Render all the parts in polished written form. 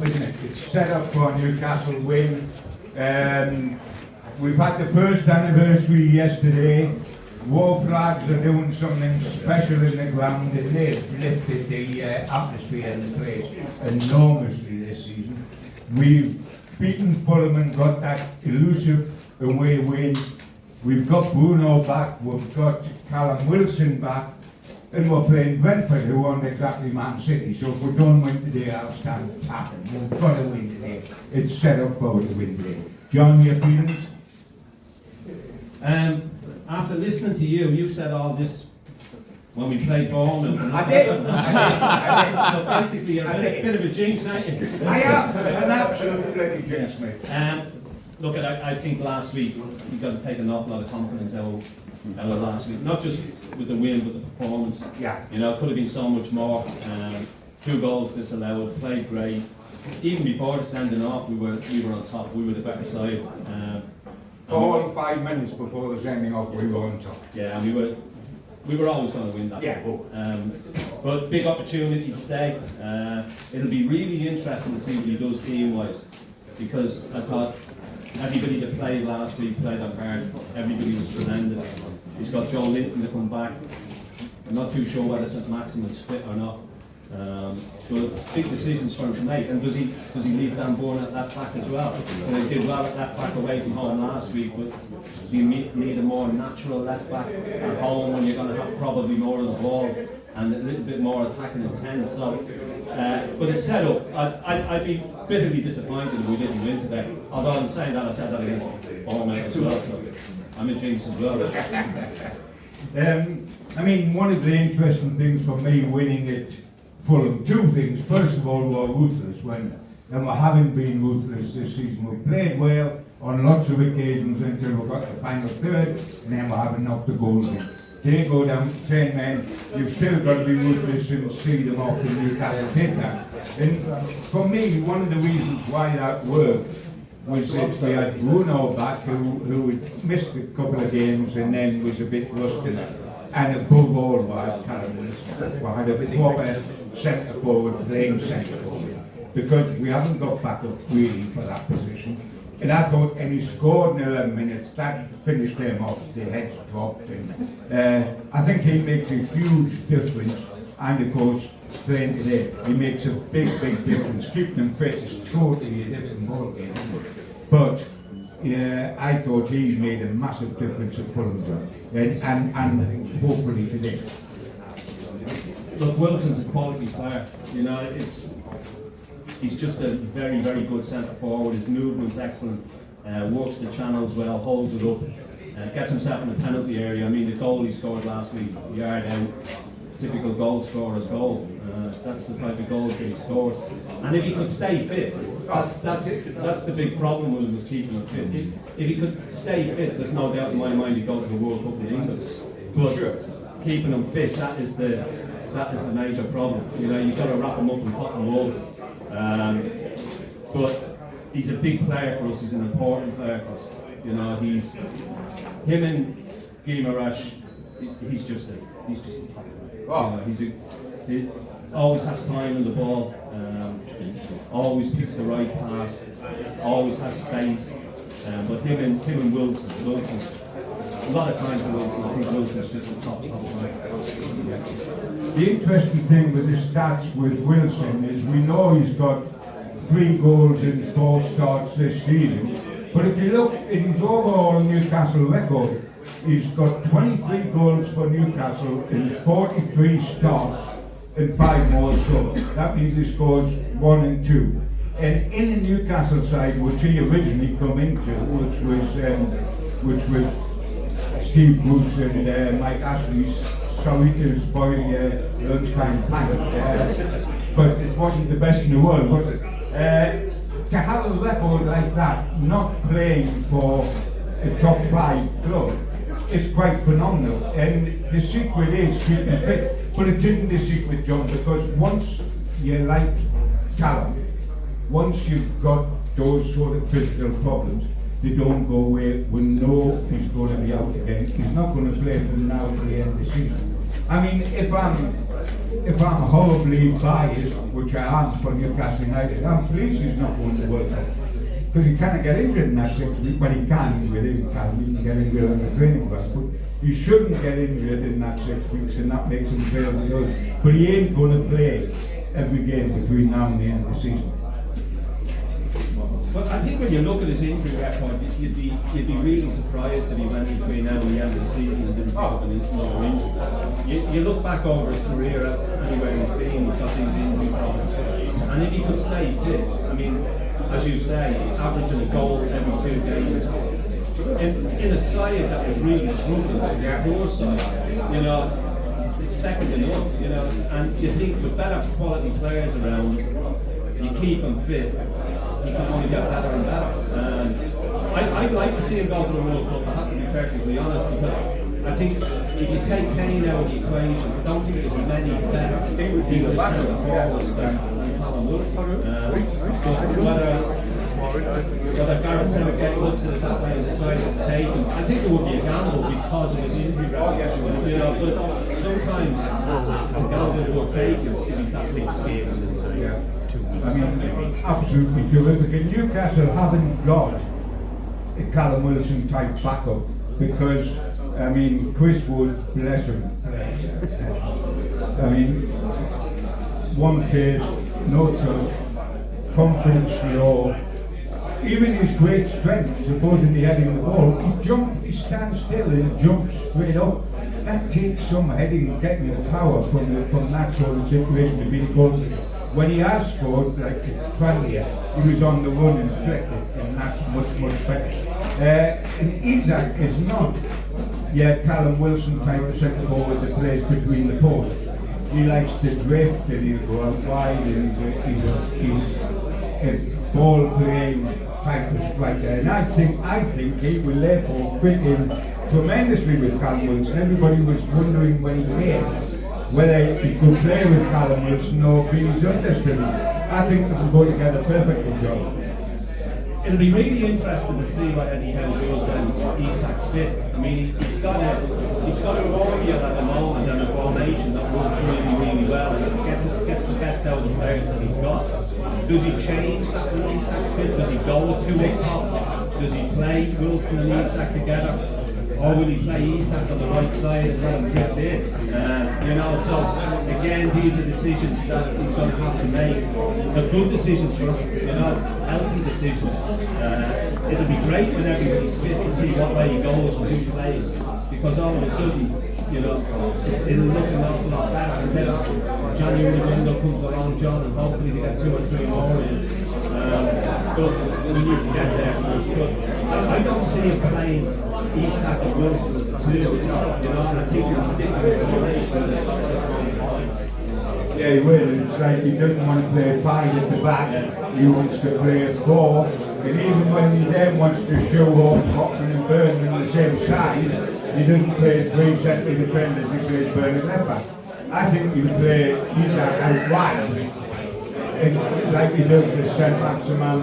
isn't it? It's set up for a Newcastle win. We've had the first anniversary yesterday. War flags are doing something special in the ground, and they've lifted the atmosphere in the place enormously this season. We've beaten Fulham and got that elusive away win. We've got Bruno back, we've got Callum Wilson back, and we're playing Brentford, who aren't exactly Man City. So if we don't win today, I'll stand tapping. We've got to win today. It's set up for us to win today. John, your feelings? After listening to you, you said all this when we played Bournemouth. I did. So basically, you're a bit of a jinx, aren't you? I am an absolute bloody jinx, mate. Look, I think last week we got to take an awful lot of confidence out of last week. Not just with the win, but the performance. Yeah. You know, it could have been so much more. 2 goals disallowed, played great. Even before the sending off, we were on top. We were the better side. 4 or 5 minutes before the sending off, we were on top. Yeah, and we were always going to win that. Yeah. But big opportunity today. It'll be really interesting to see what he does team-wise, because I thought everybody that played last week played on hard. Everybody was tremendous. He's got Joe Linton to come back. I'm not too sure whether St Maximin's fit or not. But big decisions for him to make. And does he leave Dan Bourne at left back as well? And they did well at left back away from home last week, but do you need a more natural left back at home when you're going to have probably more of the ball and a little bit more attacking intent? So, but it's set up. I'd be bitterly disappointed if we didn't win today. Although I'm saying that, I said that against Bournemouth as well, so I'm a jinx as well. I mean, one of the interesting things for me winning it, Fulham, 2 things. First of all, we're ruthless, and we haven't been ruthless this season. We've played well on lots of occasions until we got the final third, and then we haven't knocked the goals in. They go down to 10 men, you've still got to be ruthless and see them off in Newcastle take that. And for me, one of the reasons why that worked was that we had Bruno back, who had missed a couple of games and then was a bit rusty. And above all, we had Callum Wilson. We had a proper centre forward, playing centre forward, because we haven't got backup really for that position. And I thought, and he scored in 11 minutes, that finished them off, their heads dropped. And I think he makes a huge difference. And of course, playing today, he makes a big difference. Keeping him fit is totally a different ball game. But I thought he made a massive difference at Fulham, and hopefully today. Look, Wilson's a quality player. You know, he's just a very good centre forward. His movement's excellent. Works the channels well, holds it up, gets himself in the penalty area. I mean, the goal he scored last week, yard out, typical goal scorer's goal. That's the type of goals that he scores. And if he could stay fit, that's the big problem with him, was keeping him fit. If he could stay fit, there's no doubt in my mind he'd go to the World Cup in England. But keeping him fit, that is the major problem. You know, you've got to wrap him up in cotton wool. But he's a big player for us. He's an important player for us. You know, him and Guimaraes. He's just a top player. Wow. You know, he always has time on the ball. Always picks the right pass. Always has space. But him and Wilson's a lot of times Wilson. I think Wilson's just a top player. The interesting thing with the stats with Wilson is we know he's got 3 goals in 4 starts this season, but if you look at his overall Newcastle record, he's got 23 goals for Newcastle in 43 starts and 5 more so. That means he scores 1 and 2. And in the Newcastle side, which he originally come into, which was Steve Bruce and Mike Ashley's, sorry to spoil your lunchtime pint, but it wasn't the best in the world, was it? To have a record like that, not playing for a top 5 club, is quite phenomenal. And the secret is keeping fit. But it isn't the secret, John, because once you like Callum, once you've got those sort of physical problems, they don't go away. We know he's going to be out again. He's not going to play from now to the end of the season. I mean, if I'm horribly biased, which I am for Newcastle United, I'm pleased he's not won the World Cup. Because he can't get injured in that 6 weeks. Well, he can with him, he can get injured on the training ground, but he shouldn't get injured in that 6 weeks, and that makes him fail with us. But he ain't going to play every game between now and the end of the season. But I think when you look at his injury record, you'd be really surprised if he went between now and the end of the season and didn't pick up another injury. You look back over his career, anywhere he's been, he's got these injury problems. And if he could stay fit, I mean, as you say, averaging a goal every 2 games, in a side that was really struggling, a poor side, you know, it's second to none, you know, and you think with better quality players around, you keep them fit, he can only get better and better. I'd like to see him go to the World Cup, I have to be perfectly honest, because I think if you take Kane out of the equation, I don't think there's many better English centre forwards than Callum Wilson. Whether Gareth Southgate looks at it that way and decides to take him, I think it would be a gamble because of his injury record. You know, but sometimes it's a gamble that will take him if he's that 6 games. I mean, absolutely terrific. And Newcastle haven't got a Callum Wilson type backup because, I mean, Chris Wood, bless him. I mean, one pace, no touch, confidence slow. Even his great strength, supposedly heading the ball, he stands still and jumps straight up. That takes some heading, getting the power from that sort of situation to be because when he has scored, like Tranmere, he was on the run and flicked it, and that's much better. And Isak is not yet Callum Wilson type of centre forward that plays between the posts. He likes to drift and he'll go out wide, and he's a ball playing type of striker. And I think he will therefore fit in tremendously with Callum Wilson. Everybody was wondering when he came whether he could play with Callum Wilson or be his understudy. I think they can go together perfectly, John. It'll be really interesting to see what Eddie Howe does when Isak's fit. I mean, he's got a formula at the moment and a formation that works really well and gets the best out of the players that he's got. Does he change that when Isak's fit? Does he go with 2 up top? Does he play Wilson and Isak together? Or will he play Isak on the right side and let him drift in? You know, so again, these are decisions that he's going to have to make. They're good decisions for him, you know, healthy decisions. It'll be great when everybody's fit to see what way he goes and who plays, because all of a sudden, you know, it'll look an awful lot better. And then January window comes along, John, and hopefully they get 2 or 3 more in. But we need to get there first. But I don't see him playing Isak and Wilson as a 2, you know, and I think he'll stick with the formation. Yeah, he will. It's like he doesn't want to play 5 at the back, he wants to play 4. And even when he then wants to show off Hoffman and Burnham on the same side, he doesn't play 3 central defenders, he plays Burnham left back. I think he'll play Isak out wide. Like he does the centre-backs man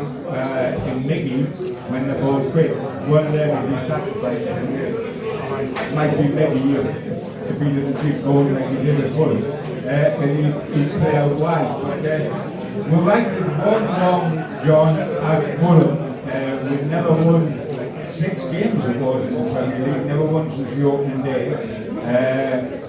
in Mickey when the ball quick. One of them will be sacrificed, and it might be Mickey if he doesn't keep going like he did at Fulham. And he'll play out wide. But we're like 1-1, John, at Fulham. We've never won 6 games, of course, in the Premier League, never won since the opening day.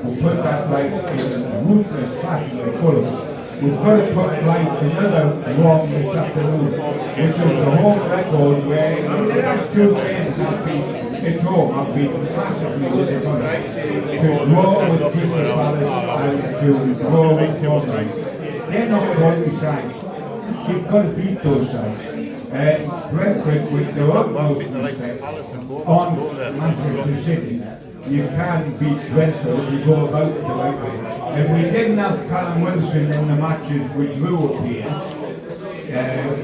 We put that right in ruthless fashion at Fulham. We've got to put right another wrong this afternoon, which is the home record where in the last 2 games I've been at home, I've been massively disappointed. To draw with Crystal Palace and to draw with Pumphries. They're not quality sides. You've got to beat those sides. Brentford with their utmost respect on Manchester City. You can beat Brentford if you go about it the right way. If we didn't have Callum Wilson in the matches we drew up here,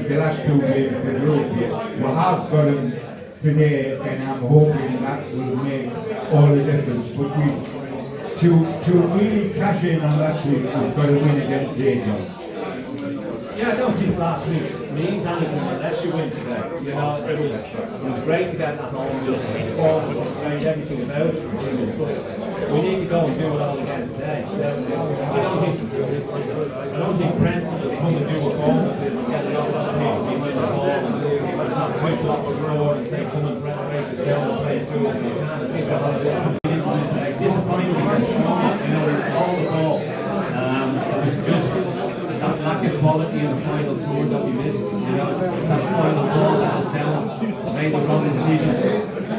the last 2 games we drew up here, we have got him today, and I'm hoping that will make all the difference. But to really cash in on last week, we've got to win against Takeover. Yeah, I don't think last week means anything unless you win today. You know, it was great to get that home. The form was great, everything about it. But we need to go and do it all again today. I don't think Brentford will come and do a goal and get it off the pitch, give it the ball, and quite a lot of roar and say, come and Brentford is down and play through it. Disappointing, all the ball. It's just that lack of quality in the final third that we missed. That final ball that was down, made the wrong decision.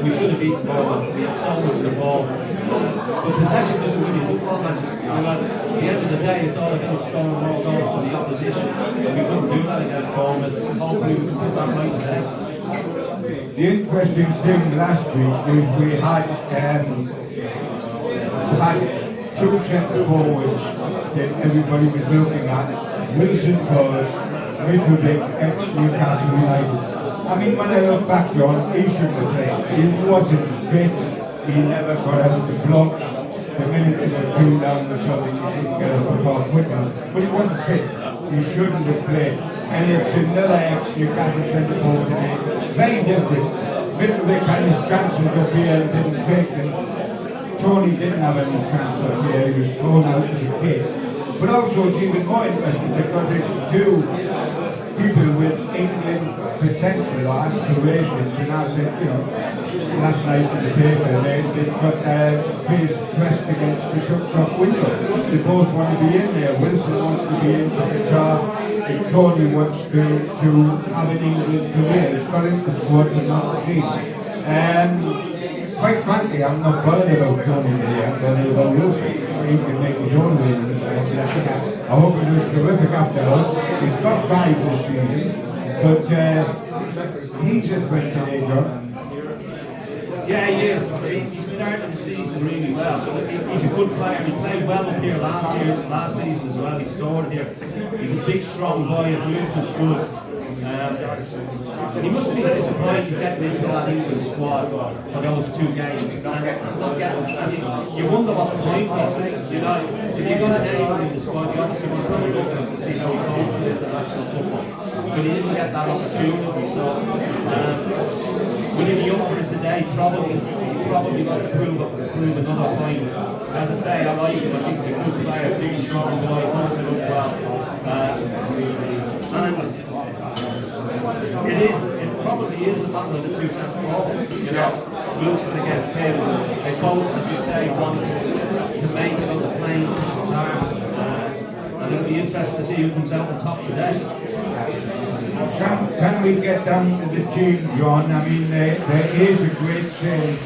We should have beaten Bournemouth. We had so much of the ball. But possession doesn't win in football matches. At the end of the day, it's all about scoring more goals than the opposition. And we couldn't do that against Bournemouth. Hopefully we can put that right today. The interesting thing last week is we had two centre forwards that everybody was looking at. Wilson was Mitrovic, ex-Newcastle United. I mean, when I look back, John, he shouldn't have played. He wasn't fit. He never got out of the blocks. The minute they were 2 down or something, he didn't get up the ball quicker. But he wasn't fit. He shouldn't have played. And it's another ex-Newcastle centre forward today. Very different. Mitrovic had his chances up here and didn't take them. Tony didn't have any chance up here. He was thrown out as a kid. But also it's even more interesting because it's two people with England potential or aspirations, and I said, last night in the paper they've got their face pressed against the truck window. They both want to be in there. Wilson wants to be in for the car, and Tony wants to have an England career. He's got into the squad but not the team. Quite frankly, I'm not bothered about Tony today. I'm bothered about Wilson. He can make his own way in this one. I hope he does terrific after us. He's got 5 this season, but he's a threat today, John. Yeah, he is. He started the season really well. He's a good player. He played well up here last season as well. He scored here. He's a big, strong boy. His movement's good. He must be disappointed to get into that England squad for those 2 games. And you wonder what the point is. If you're going to name him in the squad, you obviously want to look at him to see how he goes with international football. But he didn't get that opportunity. So, will he be up for it today? Probably got to prove another point. As I say, I like him. I think he's a good player, big, strong boy, holds it up well. It probably is a battle of the 2 centre forwards. Wilson against him. They both, as you say, want to make it on the plane to retire. And it'll be interesting to see who comes out on top today. Can we get down to the team, John? I mean, there is a great saying,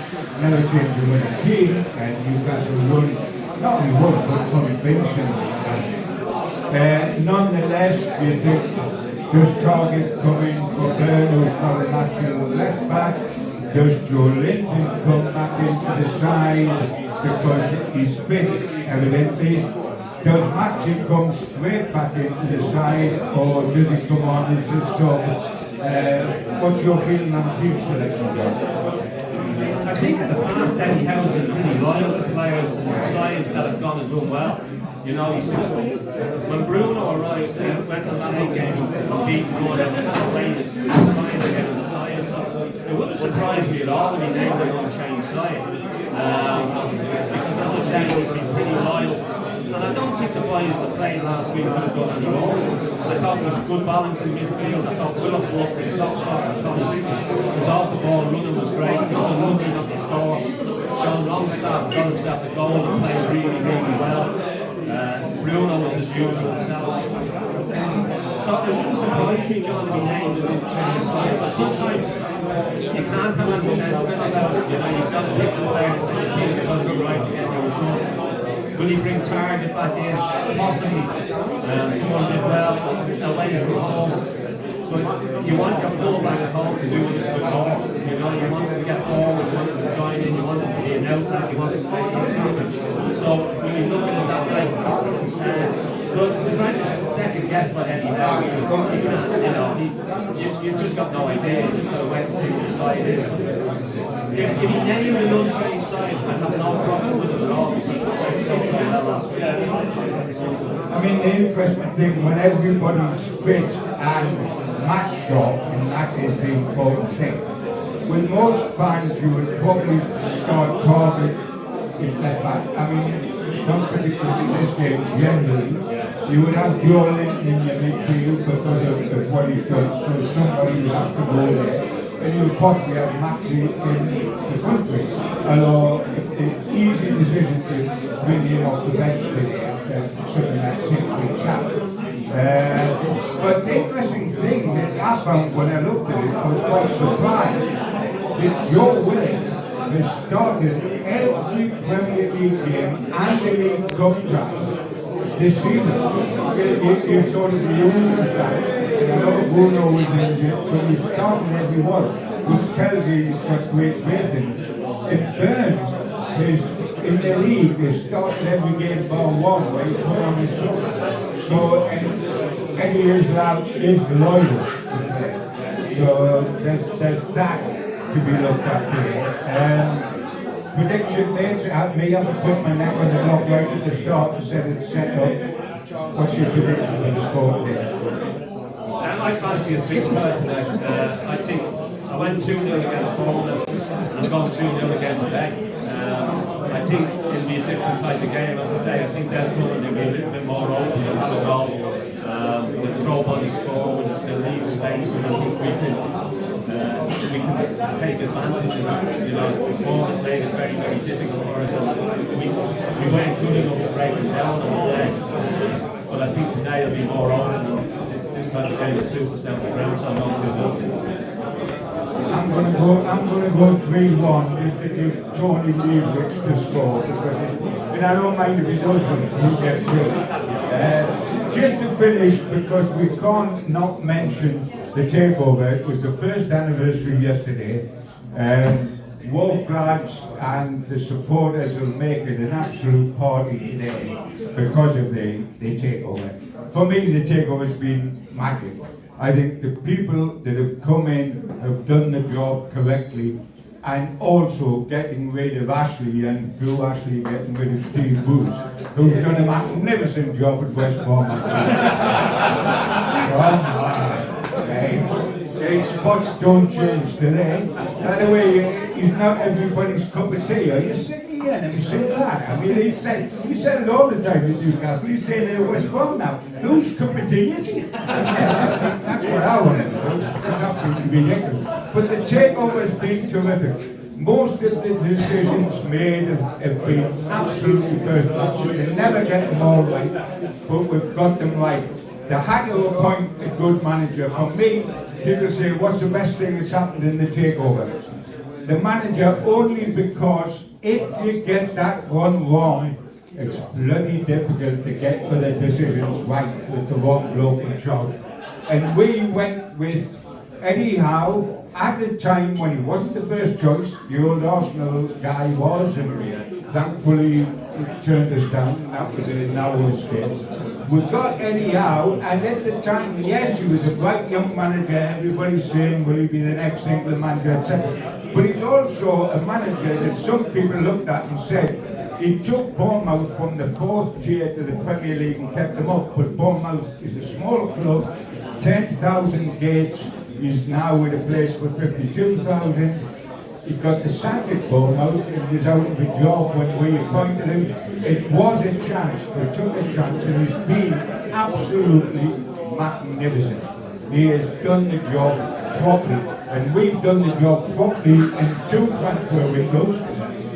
never change the winning team, and Newcastle won, not only won, but convincing. Nonetheless, you think, does Target come in for Byrne, who's not a natural left back? Does Joe Linton come back into the side because he's fit, evidently? Does Matchett come straight back into the side, or does he come on as a sub? What's your feeling on team selection, John? I think in the past Eddie Howe's been pretty loyal to players and sides that have gone and done well. When Bruno arrived, he went on that 8 game and beat Good and played his side again on the side. So it wouldn't surprise me at all if he named an unchanged side. Because as I said, he's been pretty loyal. And I don't think the boys that played last week could have done any more. I thought there was good balance in midfield. I thought Willock walked with top shot. I thought his off the ball running was great. He was unlucky not to score. Sean Longstaff got himself a goal and played really, really well. Bruno was as usual himself. So it wouldn't surprise me, John, to be named and then change side. But sometimes you can't have any sentiment about it. You've got to pick the players that you think are going to go right to get your result. Will he bring Target back in? Possibly. Come on, did well away from home. But you want your full back at home to do what it's good for. You want him to get forward, you want him to join in, you want him to be an outlet, you want him to make things happen. So when you look at it that way, but we're trying to second guess what Eddie now because you've just got no idea, you've just got to wait and see what the side is. If he named an unchanged side, I'd have no problem with it at all because the players still played that last week. I mean, the interesting thing, when everybody's fit and match sharp, and that is the important thing. With most fans, you would probably start Target in left back. I mean, not particularly in this game generally. You would have Joe Linton in your midfield because of what he's done, so somebody would have to go there. And you would possibly have Maxi in the Pumphries. Although it's an easy decision to bring him off the bench today, something like 6 weeks out. But the interesting thing that I found when I looked at it, I was quite surprised that Joe Wilson has started every Premier League game and the League Cup tie this season. You sort of use that. And I know Bruno was injured, so he's starting every one, which tells you he's got great faith in him. And Burns is in the league, he started every game bar one where he put on his shoulder. So, and Eddie is loyal. So there's that to be looked at today. Prediction made, I haven't put my neck on the block right at the start and said it's set up. What's your prediction for the score today? I fancy a big time tonight. I think I went 2-0 against Bournemouth. I'm going 2-0 again today. I think it'll be a different type of game. As I say, I think they'll come and they'll be a little bit more open. They'll have a goal. They'll throw bodies forward. They'll leave space, and I think we can take advantage of that. You know, before the play is very, very difficult for us, and we weren't good enough to break them down on the day. But I think today will be more open. This type of game that suits us down the ground, so I'm not too good. I'm going to go 3-1 just to give Tony Leibowitz to score, because and I don't mind if he doesn't, he gets good. Just to finish, because we can't not mention the takeover. It was the first anniversary yesterday. War Flags and the supporters will make it an absolute party today because of the takeover. For me, the takeover has been magic. I think the people that have come in have done the job correctly, and also getting rid of Ashley, and through Ashley getting rid of Steve Bruce, who's done a magnificent job at West Brom. Spots don't change today. By the way, he's not everybody's cup of tea. Are you sick of hearing him say that? I mean, he said it all the time in Newcastle. He's saying it at West Brom now. Whose cup of tea is he? That's what I want to know. It's absolutely ridiculous. But the takeover has been terrific. Most of the decisions made have been absolutely first class. They never get them all right, but we've got them right. They had to appoint a good manager. For me, people say, what's the best thing that's happened in the takeover? The manager, only because if you get that one wrong, it's bloody difficult to get for the decisions right with the wrong bloke in charge. And we went with Eddie Howe at a time when he wasn't the first choice. The old Arsenal guy was, and thankfully he turned us down. That was a narrow escape. We got Eddie Howe, and at the time, yes, he was a bright young manager. Everybody's saying, will he be the next England manager, etc. But he's also a manager that some people looked at and said, he took Bournemouth from the 4th tier to the Premier League and kept them up. But Bournemouth is a small club, 10,000 gates. He's now with a place for 52,000. He got the sack at Bournemouth and was out of a job when we appointed him. It was a chance, we took a chance, and he's been absolutely magnificent. He has done the job properly, and we've done the job properly in 2 transfer windows,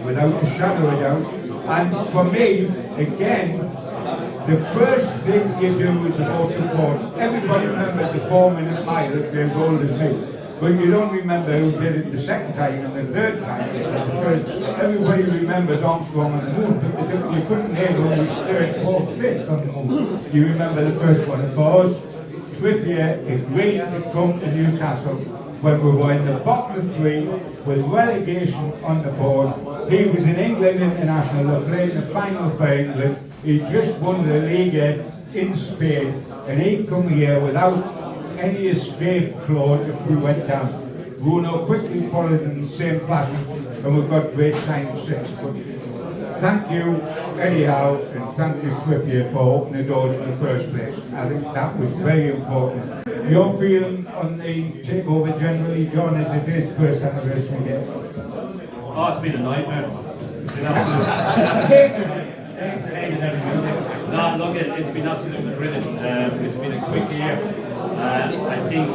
without a shadow of a doubt. And for me, again, the first thing you do is the most important. Everybody remembers the 4-minute mile if they're as old as me. But you don't remember who did it the second time and the third time. Because everybody remembers Armstrong on the moon. You couldn't name who was 3rd, 4th, 5th on the moon. You remember the first one. Of course, Trippier agreed to come to Newcastle when we were in the bottom of 3 with relegation on the board. He was an England international, playing the final for England. He just won the Liga in Spain, and he'd come here without any escape clause if we went down. Bruno quickly followed in the same fashion, and we've got great times since. But thank you, Eddie Howe, and thank you, Trippier, for opening the doors in the first place. I think that was very important. Your feeling on the takeover generally, John, as it is first anniversary game? Oh, it's been a nightmare. It's been absolutely hated every minute. No, look, it's been absolutely brilliant. It's been a quick year. I think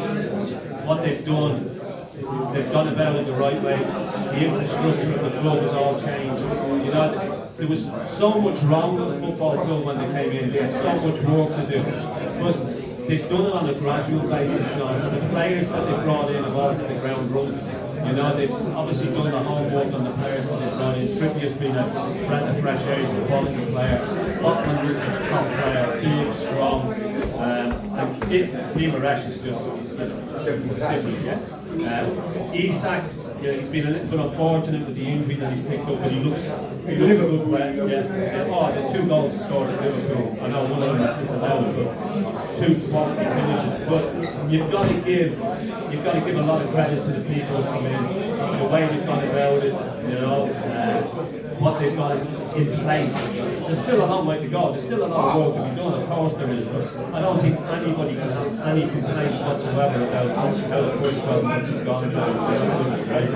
what they've done about it the right way. The infrastructure of the club has all changed. You know, there was so much wrong with the football club when they came in. They had so much work to do. But they've done it on a gradual basis. You know, so the players that they brought in have all hit the ground running. You know, they've obviously done the homework on the players that they've brought in. Trippier's been a breath of fresh air, he's a quality player. Botman Richards, top player, big, strong. And Nimaresh is just different, yeah. Isak, yeah, he's been a little bit unfortunate with the injury that he's picked up, but he looks a good player. Yeah. Oh, the 2 goals he scored at Liverpool. I know one of them is disallowed, but 2 quality finishes. But you've got to give a lot of credit to the people who come in, the way they've gone about it, you know, what they've got in place. There's still a long way to go. There's still a lot of work to be done. Of course there is, but I don't think anybody can have any complaints whatsoever about how the first 12 months has gone. It's absolutely great.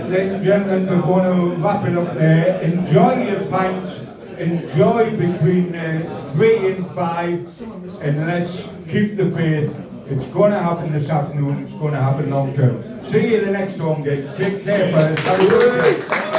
Ladies and gentlemen, we're going to wrap it up there. Enjoy your pints. Enjoy between 3 and 5, and let's keep the faith. It's going to happen this afternoon. It's going to happen long term. See you the next home game. Take care, fellas. Have a good day.